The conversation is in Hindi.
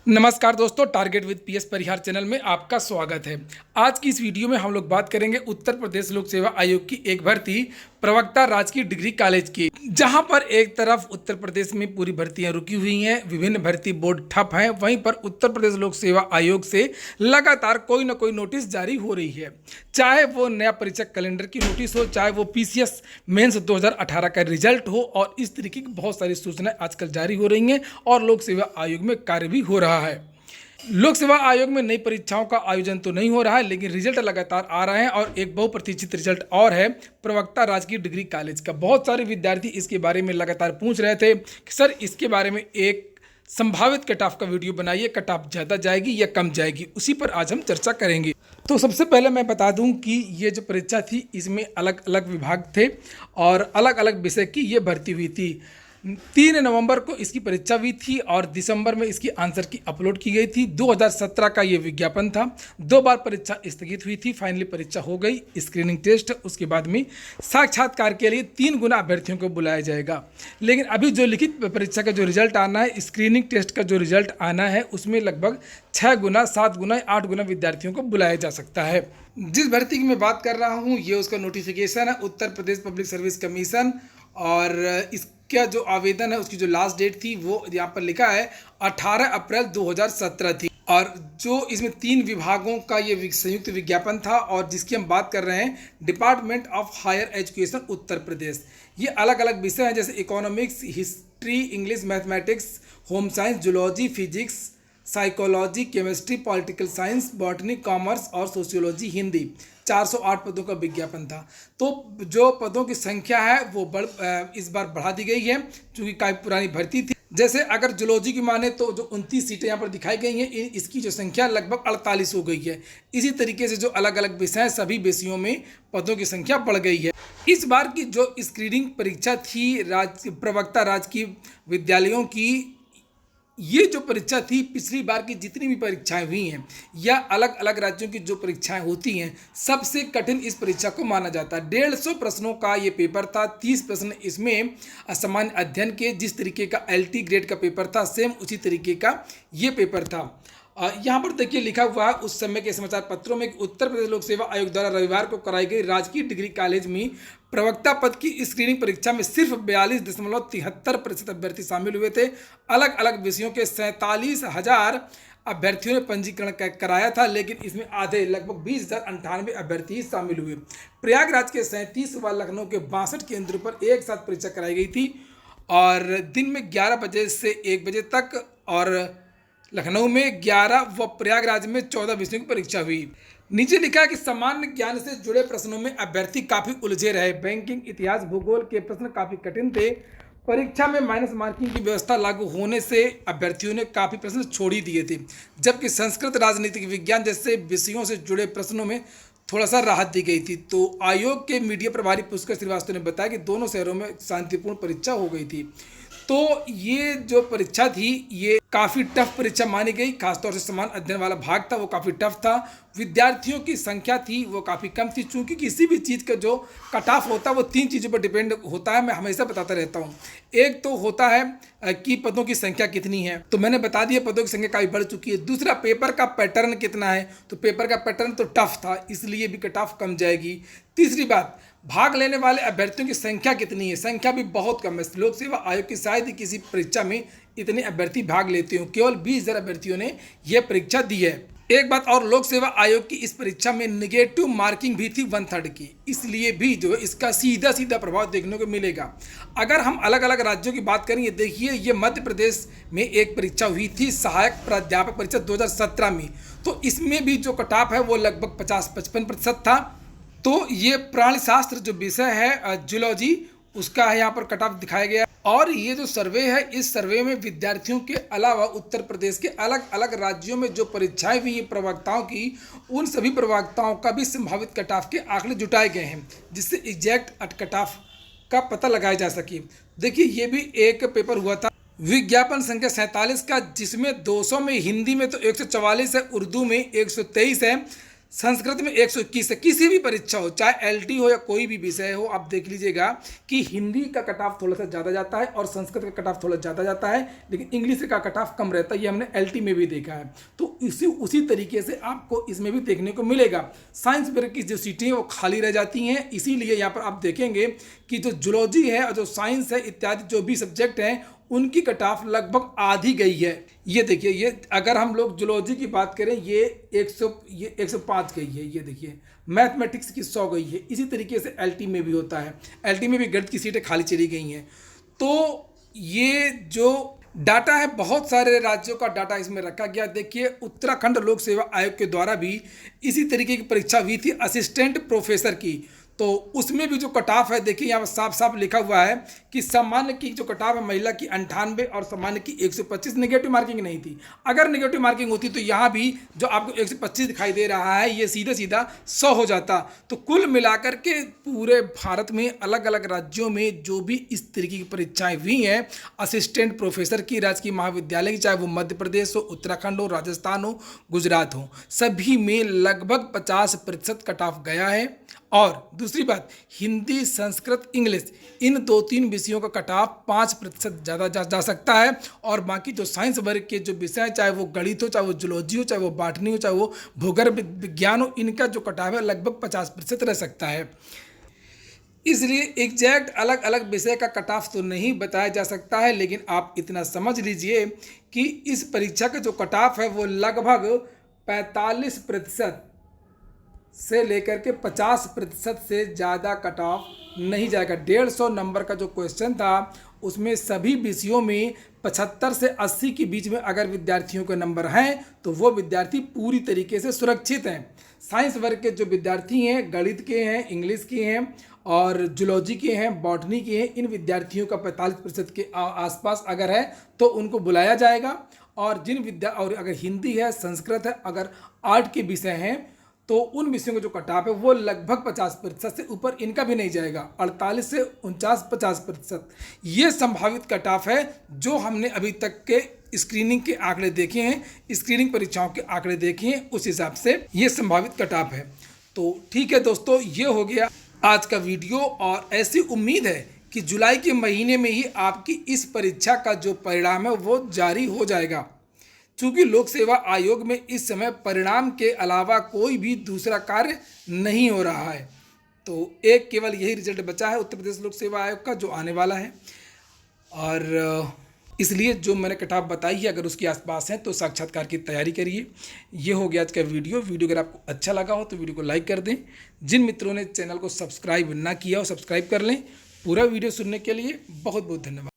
नमस्कार दोस्तों, target with PS Parihar channel में आपका स्वागत है। आज की इस वीडियो में हम लोग बात करेंगे उत्तर प्रदेश लोक सेवा आयोग की एक भर्ती प्रवक्ता राजकीय डिग्री कॉलेज की, जहां पर एक तरफ उत्तर प्रदेश में पूरी भर्तियां रुकी हुई हैं, विभिन्न भर्ती बोर्ड ठप हैं, वहीं पर उत्तर प्रदेश लोक सेवा आयोग से लगातार कोई ना कोई नोटिस जारी हो रही है। चाहे वो नया परीक्षा कैलेंडर की नोटिस हो, चाहे वो पीसीएस मेंस 2018 का रिजल्ट हो, और इस तरीके की बहुत सारी सूचनाएं आजकल जारी हो रही हैं और लोक सेवा आयोग में कार्य भी हो रहा है। लोक सेवा आयोग में नई परीक्षाओं का आयोजन तो नहीं हो रहा है, लेकिन रिजल्ट लगातार आ रहे हैं और एक बहुप्रतीक्षित रिजल्ट और है प्रवक्ता राजकीय डिग्री कॉलेज का। बहुत सारे विद्यार्थी इसके बारे में लगातार पूछ रहे थे कि सर इसके बारे में एक संभावित कट ऑफ का वीडियो बनाइए, कट ऑफ ज़्यादा जाएगी या कम जाएगी, उसी पर आज हम चर्चा करेंगे। तो सबसे पहले मैं बता दूं कि ये जो परीक्षा थी इसमें अलग अलग विभाग थे और अलग अलग विषय की ये भर्ती हुई थी। 3 नवंबर को इसकी परीक्षा हुई थी और दिसंबर में इसकी आंसर की अपलोड की गई थी। 2017 का ये विज्ञापन था। 2 बार परीक्षा स्थगित हुई थी, फाइनली परीक्षा हो गई, स्क्रीनिंग टेस्ट, उसके बाद में साक्षात्कार के लिए 3 गुना अभ्यर्थियों को बुलाया जाएगा। लेकिन अभी जो लिखित परीक्षा का जो रिजल्ट आना है, स्क्रीनिंग टेस्ट का जो रिजल्ट आना है, उसमें लगभग 6 गुना, 7 गुना, 8 गुना विद्यार्थियों को बुलाया जा सकता है। जिस भर्ती की मैं बात कर रहा हूँ ये उसका नोटिफिकेशन है Uttar Pradesh public service commission, और इसका जो आवेदन है उसकी जो लास्ट डेट थी वो यहाँ पर लिखा है 18 अप्रैल 2017 थी। और जो इसमें 3 विभागों का ये संयुक्त विज्ञापन था और जिसकी हम बात कर रहे हैं department of higher education Uttar Pradesh. ये अलग अलग विषय हैं जैसे economics, history, English, mathematics, home science, zoology, physics, psychology, chemistry, political science, botany, commerce और सोशियोलॉजी, हिंदी। 408 पदों का विज्ञापन था। तो जो पदों की संख्या है वो इस बार बढ़ा दी गई है, क्योंकि काफ़ी पुरानी भर्ती थी। जैसे अगर जूलॉजी की माने तो जो 29 सीटें यहाँ पर दिखाई गई हैं, इसकी जो संख्या लगभग 48 हो गई है। इसी तरीके से जो अलग अलग विषय हैं, सभी विषयों में पदों की संख्या बढ़ गई है। इस बार की जो स्क्रीनिंग परीक्षा थी प्रवक्ता राजकीय विद्यालयों की, ये जो परीक्षा थी पिछली बार की जितनी भी परीक्षाएं हुई हैं या अलग अलग राज्यों की जो परीक्षाएं होती हैं, सबसे कठिन इस परीक्षा को माना जाता है। 150 प्रश्नों का ये पेपर था। 30 प्रश्न इसमें सामान्य अध्ययन के, जिस तरीके का LT ग्रेड का पेपर था सेम उसी तरीके का ये पेपर था। यहाँ पर देखिए लिखा हुआ है उस समय के समाचार पत्रों में कि उत्तर प्रदेश लोक सेवा आयोग द्वारा रविवार को कराई गई राजकीय डिग्री कॉलेज में प्रवक्ता पद की स्क्रीनिंग परीक्षा में सिर्फ 42.73% अभ्यर्थी शामिल हुए थे। अलग अलग विषयों के 47,000 अभ्यर्थियों ने पंजीकरण कराया था, लेकिन इसमें आधे लगभग 20,098 अभ्यर्थी शामिल हुए। प्रयागराज के 37 व लखनऊ के 62 केंद्रों पर एक साथ परीक्षा कराई गई थी और दिन में 11 बजे से 1 बजे तक, और लखनऊ में 11 व प्रयागराज में 14 विषयों की परीक्षा हुई। नीचे लिखा है कि सामान्य ज्ञान से जुड़े प्रश्नों में अभ्यर्थी काफ़ी उलझे रहे। बैंकिंग, इतिहास, भूगोल के प्रश्न काफ़ी कठिन थे। परीक्षा में माइनस मार्किंग की व्यवस्था लागू होने से अभ्यर्थियों ने काफ़ी प्रश्न छोड़ ही दिए थे, जबकि संस्कृत, राजनीतिक विज्ञान जैसे विषयों से जुड़े प्रश्नों में थोड़ा सा राहत दी गई थी। तो आयोग के मीडिया प्रभारी पुष्कर श्रीवास्तव ने बताया कि दोनों शहरों में शांतिपूर्ण परीक्षा हो गई थी। तो ये जो परीक्षा थी ये काफ़ी टफ परीक्षा मानी गई। खासतौर से समान अध्ययन वाला भाग था वो काफ़ी टफ था। विद्यार्थियों की संख्या थी वो काफ़ी कम थी, चूँकि किसी भी चीज़ का जो कट ऑफ होता है वो 3 चीज़ों पर डिपेंड होता है। मैं हमेशा बताता रहता हूँ। एक तो होता है कि पदों की संख्या कितनी है, तो मैंने बता दिया पदों की संख्या काफ़ी बढ़ चुकी है। दूसरा, पेपर का पैटर्न कितना है, तो पेपर का पैटर्न तो टफ था, इसलिए भी कट ऑफ कम जाएगी। तीसरी बात, भाग लेने वाले अभ्यर्थियों की संख्या कितनी है, संख्या भी बहुत कम है। लोक सेवा आयोग की शायद ही किसी परीक्षा में इतने अभ्यर्थी भाग लेते हो, केवल 20,000 अभ्यर्थियों ने यह परीक्षा दी है। एक बात और, लोक सेवा आयोग की इस परीक्षा में नेगेटिव मार्किंग भी थी 1/3 की, इसलिए भी जो है इसका सीधा सीधा प्रभाव देखने को मिलेगा। अगर हम अलग अलग राज्योयों की बात करें, ये देखिए ये मध्य प्रदेश में एक परीक्षा हुई थी सहायक प्राध्यापक परीक्षा 2017 में, तो इसमें भी जो कट ऑफ है वो लगभग 50-55% था। तो ये प्राणीशास्त्र जो विषय है जूलॉजी, उसका है यहाँ पर कट ऑफ दिखाया गया। और ये जो सर्वे है, इस सर्वे में विद्यार्थियों के अलावा उत्तर प्रदेश के अलग अलग राज्यों में जो परीक्षाएं हुई हैं प्रवक्ताओं की, उन सभी प्रवक्ताओं का भी संभावित कट ऑफ के आंकड़े जुटाए गए हैं, जिससे एग्जैक्ट कट ऑफ का पता लगाया जा सके। देखिए ये भी एक पेपर हुआ था विज्ञापन संख्या 47 का, जिसमें 200 में हिंदी में तो 144 है, उर्दू में 123 है, संस्कृत में 121 है। किसी भी परीक्षा हो, चाहे एलटी हो या कोई भी विषय हो, आप देख लीजिएगा कि हिंदी का कट ऑफ थोड़ा सा ज़्यादा जाता है और संस्कृत का कट ऑफ थोड़ा ज़्यादा जाता है, लेकिन इंग्लिश का कट ऑफ कम रहता है। ये हमने एलटी में भी देखा है। तो उसी तरीके से आपको इसमें भी देखने को मिलेगा। साइंस वर्ग की जो सीटें हैं वो खाली रह जाती हैं, इसीलिए यहाँ पर आप देखेंगे कि जो जूलॉजी है और जो साइंस है इत्यादि जो भी सब्जेक्ट हैं उनकी कट ऑफ लगभग आधी गई है। ये देखिए, ये अगर हम लोग जूलॉजी की बात करें ये 105 गई है। ये देखिए, मैथमेटिक्स की 100 गई है। इसी तरीके से एलटी में भी होता है। एलटी में भी गणित की सीटें खाली चली गई हैं। तो ये जो डाटा है, बहुत सारे राज्यों का डाटा इसमें रखा गया। देखिए, उत्तराखंड लोक सेवा आयोग के द्वारा भी इसी तरीके की परीक्षा हुई थी असिस्टेंट प्रोफेसर की। तो उसमें भी जो कट ऑफ है, देखिए यहाँ पर साफ साफ लिखा हुआ है कि सामान्य की जो कट ऑफ है महिला की 98 और सामान्य की 125। नेगेटिव मार्किंग नहीं थी। अगर नेगेटिव मार्किंग होती तो यहाँ भी जो आपको 125 दिखाई दे रहा है ये सीधा सीधा 100 हो जाता। तो कुल मिलाकर के पूरे भारत में अलग अलग राज्यों में जो भी इस तरीके की परीक्षाएं हुई हैं असिस्टेंट प्रोफेसर की, राजकीय महाविद्यालय की, चाहे वो मध्य प्रदेश हो, उत्तराखंड हो, राजस्थान हो, गुजरात हो, सभी में लगभग 50% कट ऑफ गया है। और दूसरी बात, हिंदी, संस्कृत, इंग्लिश इन 2-3 विषयों का कट ऑफ 5% ज़्यादा जा सकता है। और बाकी जो साइंस वर्ग के जो विषय, चाहे वो गणित हो, चाहे वो जूलॉजी हो, चाहे वो बॉटनी हो, चाहे वो भूगर्भ विज्ञान हो, इनका जो कट ऑफ है लगभग 50% रह सकता है। इसलिए एग्जैक्ट अलग अलग विषय का कट ऑफ तो नहीं बताया जा सकता है, लेकिन आप इतना समझ लीजिए कि इस परीक्षा का जो कट ऑफ है वो लगभग 45% से लेकर के 50% से ज़्यादा कट ऑफ नहीं जाएगा। 150 नंबर का जो क्वेश्चन था उसमें सभी विषयों में 75 से 80 के बीच में अगर विद्यार्थियों के नंबर हैं तो वो विद्यार्थी पूरी तरीके से सुरक्षित हैं। साइंस वर्ग के जो विद्यार्थी हैं, गणित के हैं, इंग्लिश के हैं और जूलॉजी के हैं, बॉटनी के हैं, इन विद्यार्थियों का 45% के आसपास अगर है तो उनको बुलाया जाएगा। और और अगर हिंदी है, संस्कृत है, अगर आर्ट के विषय हैं तो उन विषयों का जो कट ऑफ है वो लगभग 50% से ऊपर इनका भी नहीं जाएगा। 48 से 49-50% ये संभावित कट ऑफ है जो हमने अभी तक के स्क्रीनिंग के आंकड़े देखे हैं, स्क्रीनिंग परीक्षाओं के आंकड़े देखे हैं, उस हिसाब से ये संभावित कट ऑफ है। तो ठीक है दोस्तों, ये हो गया आज का वीडियो। और ऐसी उम्मीद है कि जुलाई के महीने में ही आपकी इस परीक्षा का जो परिणाम है वो जारी हो जाएगा। चूँकि लोक सेवा आयोग में इस समय परिणाम के अलावा कोई भी दूसरा कार्य नहीं हो रहा है, तो एक केवल यही रिजल्ट बचा है उत्तर प्रदेश लोक सेवा आयोग का जो आने वाला है। और इसलिए जो मैंने कट ऑफ बताई है अगर उसके आसपास हैं तो साक्षात्कार की तैयारी करिए। ये हो गया आज का वीडियो अगर आपको अच्छा लगा हो तो वीडियो को लाइक कर दें। जिन मित्रों ने चैनल को सब्सक्राइब ना किया हो सब्सक्राइब कर लें। पूरा वीडियो सुनने के लिए बहुत बहुत धन्यवाद।